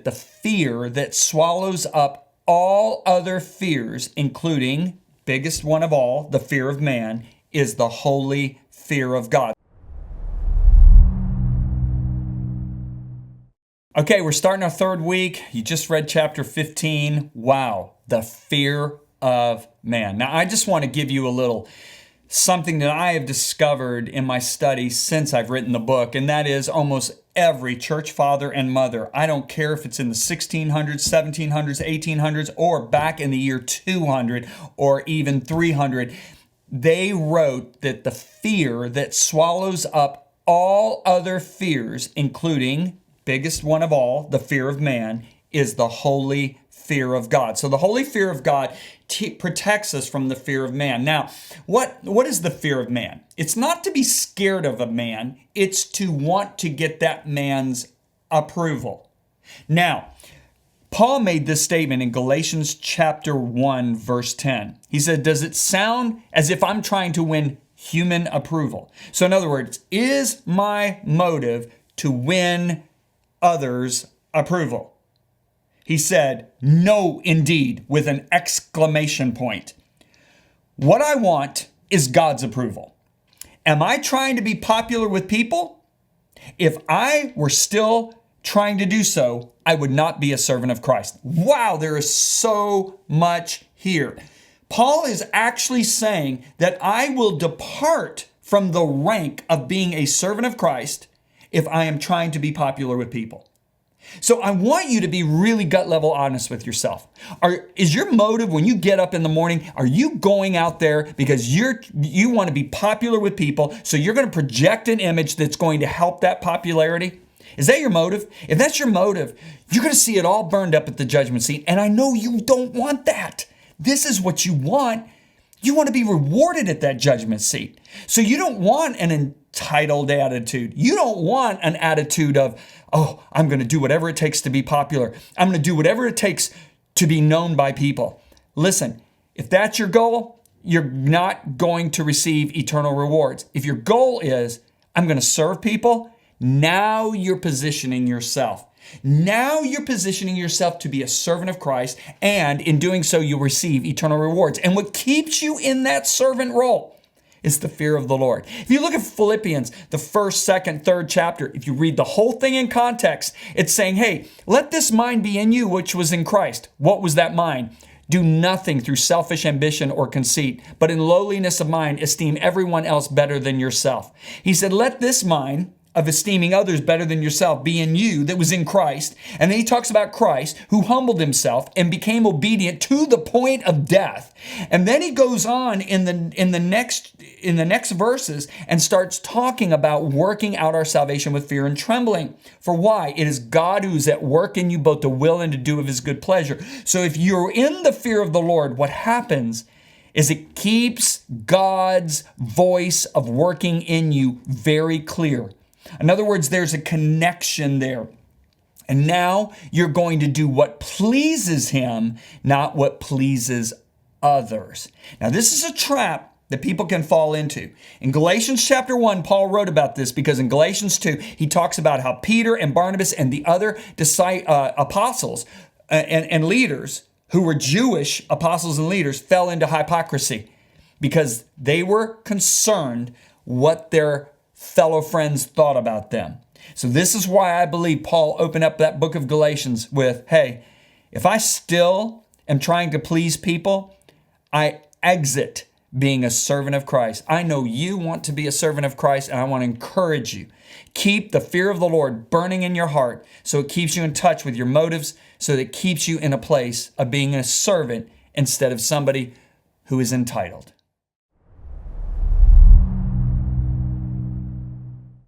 the fear that swallows up all other fears, including, biggest one of all, the fear of man, is the holy fear of God. Okay, we're starting our third week. You just read chapter 15. Wow, the fear of man. Now, I just want to give you a little something that I have discovered in my study since I've written the book, and that is almost every church father and mother, I don't care if it's in the 1600s, 1700s, 1800s, or back in the year 200 or even 300, they wrote that the fear that swallows up all other fears, including, biggest one of all, the fear of man, is the holy fear of God. So the holy fear of God protects us from the fear of man. Now, what is the fear of man? It's not to be scared of a man. It's to want to get that man's approval. Now, Paul made this statement in Galatians chapter 1, verse 10. He said, does it sound as if I'm trying to win human approval? So in other words, is my motive to win others' approval? He said, no, indeed, with an exclamation point. What I want is God's approval. Am I trying to be popular with people? If I were still trying to do so, I would not be a servant of Christ. Wow, there is so much here. Paul is actually saying that I will depart from the rank of being a servant of Christ if I am trying to be popular with people. So I want you to be really gut level honest with yourself. Is your motive when you get up in the morning, are you going out there because you want to be popular with people, so you're going to project an image that's going to help that popularity? Is that your motive? If that's your motive, you're going to see it all burned up at the judgment seat. And I know you don't want that. This is what you want. You want to be rewarded at that judgment seat. So you don't want an entitled attitude. You don't want an attitude of, oh, I'm going to do whatever it takes to be popular. I'm going to do whatever it takes to be known by people. Listen, if that's your goal, you're not going to receive eternal rewards. If your goal is, I'm going to serve people, now you're positioning yourself. Now you're positioning yourself to be a servant of Christ, and in doing so, you'll receive eternal rewards. And what keeps you in that servant role is the fear of the Lord. If you look at Philippians, the first, second, third chapter, if you read the whole thing in context, it's saying, hey, let this mind be in you, which was in Christ. What was that mind? Do nothing through selfish ambition or conceit, but in lowliness of mind, esteem everyone else better than yourself. He said, let this mind of esteeming others better than yourself be in you that was in Christ. And then he talks about Christ, who humbled himself and became obedient to the point of death. And then he goes on in the next verses and starts talking about working out our salvation with fear and trembling. For why? It is God who is at work in you both to will and to do of his good pleasure. So if you're in the fear of the Lord, what happens is it keeps God's voice of working in you very clear. In other words, there's a connection there. And now you're going to do what pleases him, not what pleases others. Now, this is a trap that people can fall into. In Galatians chapter 1, Paul wrote about this because in Galatians 2, he talks about how Peter and Barnabas and the other apostles and leaders who were Jewish apostles and leaders fell into hypocrisy because they were concerned what their fellow friends thought about them. So this is why I believe Paul opened up that book of Galatians with, hey, if I still am trying to please people, I exit being a servant of Christ. I know you want to be a servant of Christ, and I want to encourage you. Keep the fear of the Lord burning in your heart so it keeps you in touch with your motives, so that it keeps you in a place of being a servant instead of somebody who is entitled.